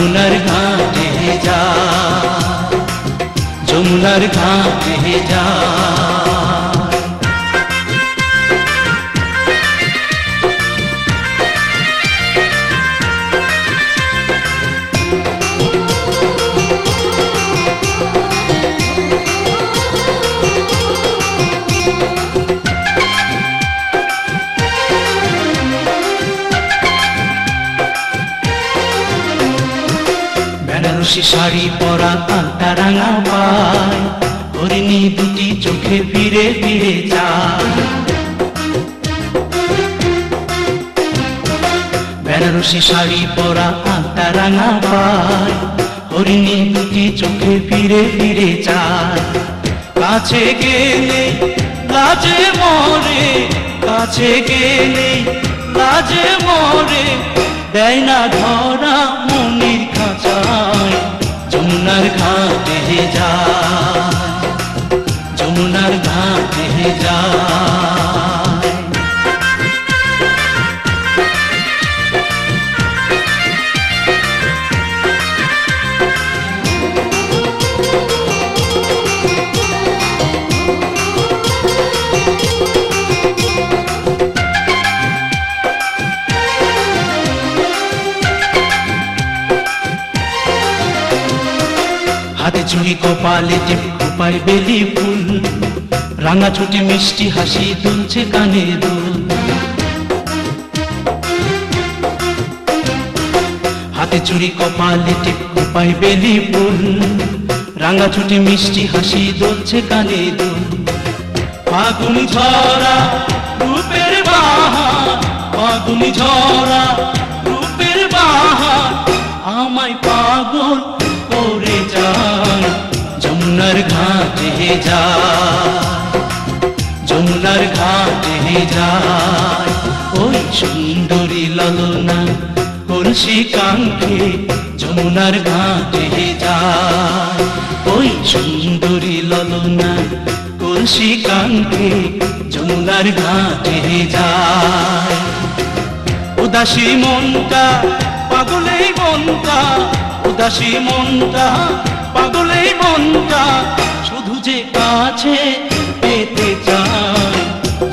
যমুনার ঘাটে যা, যমুনার ঘাটে যা। বেনারসি শাড়ি পরা আলতা রাঙা পায়, হরিণী দুটি চোখে ফিরে ফিরে যায়। বেনারসি শাড়ি পরা আলতা রাঙা পায়, হরিণী দুটি চোখে ফিরে ফিরে যায়। কাছে গেলে লাজে মরে, কাছে গেলে লাজে মরে, দেয় না ধরা মনির খাঁচায়। যমুনার ঘাটে যায়, যমুনার ঘাটে যায়। হাতে চুড়ি কপালে টিপ খোপায় বেলি ফুল, রাঙা ছুটি মিষ্টি হাসি দুলছে কানে দুল। হাতে চুড়ি কপালে টিপ খোপায় বেলি ফুল, রাঙা ছুটি মিষ্টি হাসি দুলছে কানে দুল। ফাগুনি ঝরা রূপের বাহার, ফাগুনি ঝরা রূপের বাহার, আমায় পাগল করে যায়। যমুনার ঘাটে যায়, যমুনার ঘাটে যায়। ওই সুন্দরী ললনা কলসি কাঙ্ক্ষে যমুনার ঘাটে যায়। ওই সুন্দরী ললনা কলসি কাঙ্ক্ষে যমুনার ঘাটে যায়। উদাসী মনটা পাগলেই মনটা, উদাসী মনটা পাগলেই মনটা, শুধু যে কাছে পেতে চায়।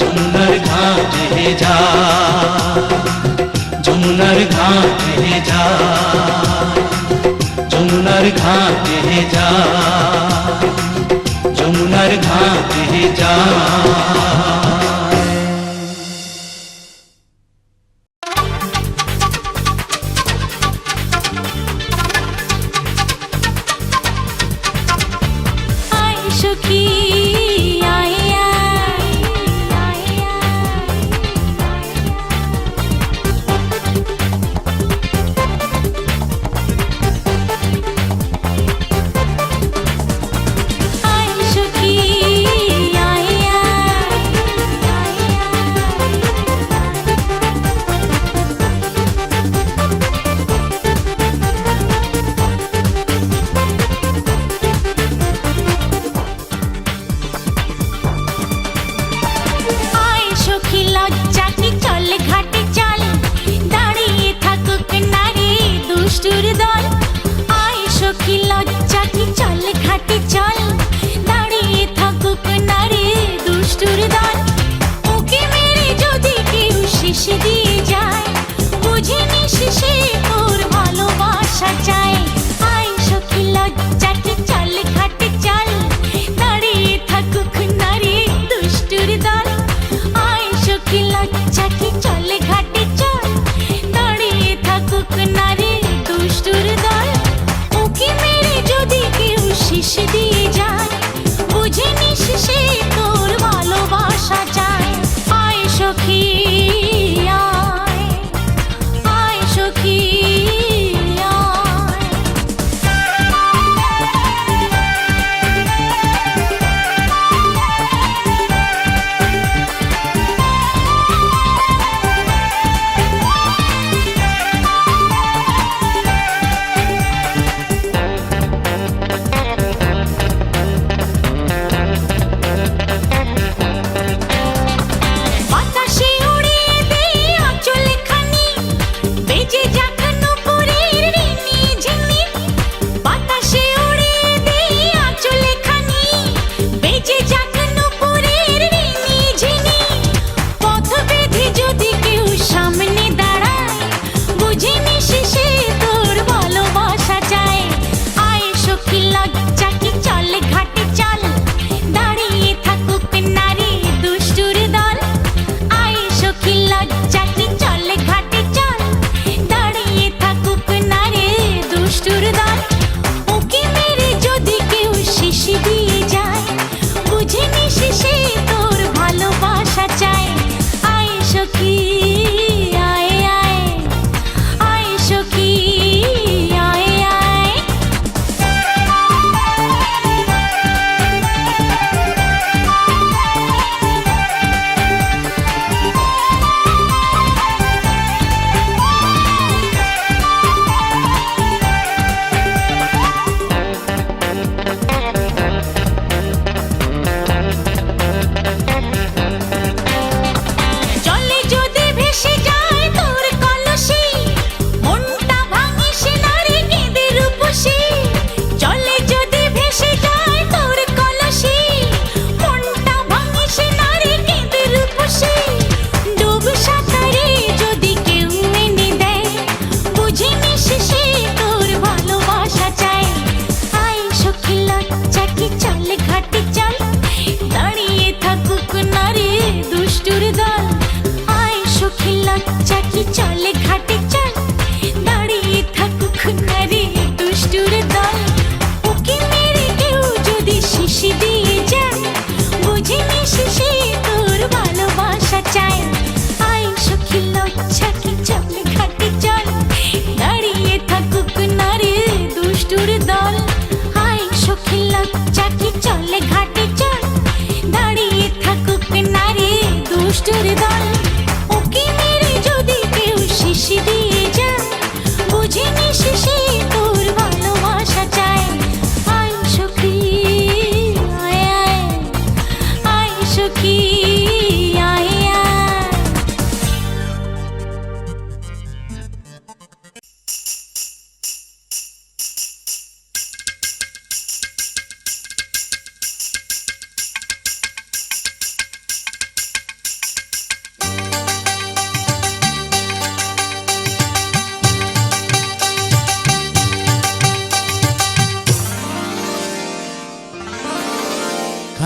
যমুনার ঘাটে যায়, যমুনার ঘাটে যায়, যমুনার ঘাটে যায়, যমুনার ঘাটে যায়। সখী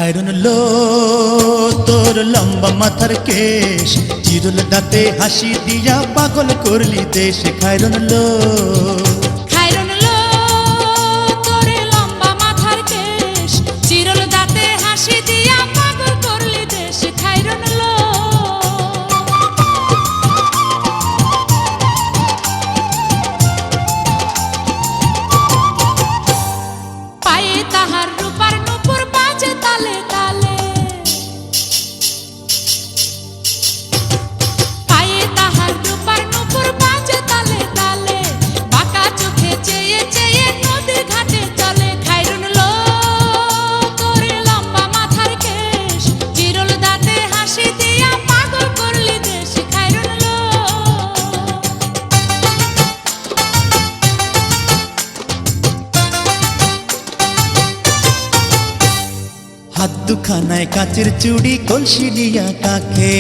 খায়রুন লো তোর লম্বা মাথার কেশ, চিরুল দাঁতে হাসি দিয়া পাগল করলি দেশ। খায়রুন লো খায়রুন লো তোর লম্বা মাথার কেশ, চিরল দাঁতে হাসি দিয়া পাগল করলি দেশ। খায়রুন লো পায়ে তাহার রূপার নূপুর বাজে তালে তালে, পায়ে তাহার রূপার নূপুর বাজে তালে তালে, বাঁকা চোখে চেয়ে চেয়ে নদীর ঘাটে চলে। খায়রুন লো তোর লম্বা মাথার কেশ, চিরল দাঁতে হাসি দিয়া পাগল করলি দেশ। খায়রুন লো হাত দুখানায় কাচের চুড়ি, কলসি দিয়া কাকে,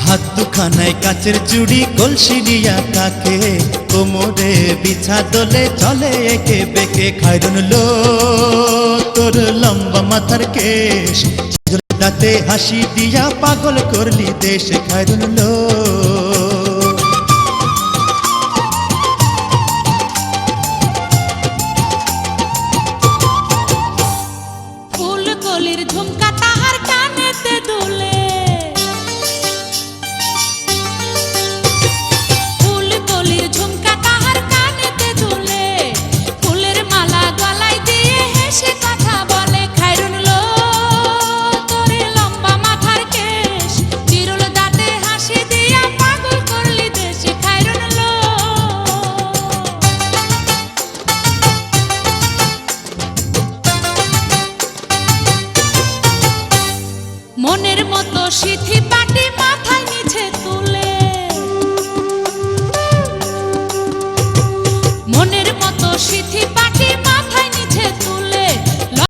হাত দুখানায় কাচের চুড়ি, কলসি দিয়া কাকে, কোমরে বিছা দোলে চলে একে বেঁকে। খায়রুন লো তোর লম্বা মাথার কেশ, দাঁতে হাসি দিয়া পাগল করলি দেশ। খায়রুন লো ফুল কলির ঝুমকা তাহার কানেতে দুলে, ফুল কলির ঝুমকা তাহার কানেতে দুলে, ফুলের মালা গলায় দিয়ে হেসে কথা বলে। খায়রুন লো তোর লম্বা মাথার কেশ, চিরল দাঁতে হাসি দিয়া পাগল করলি দেশ। খায়রুন লো মনের মতো সিথি পাটি মাথায় নিচে তুলে, মনের মতো সিথি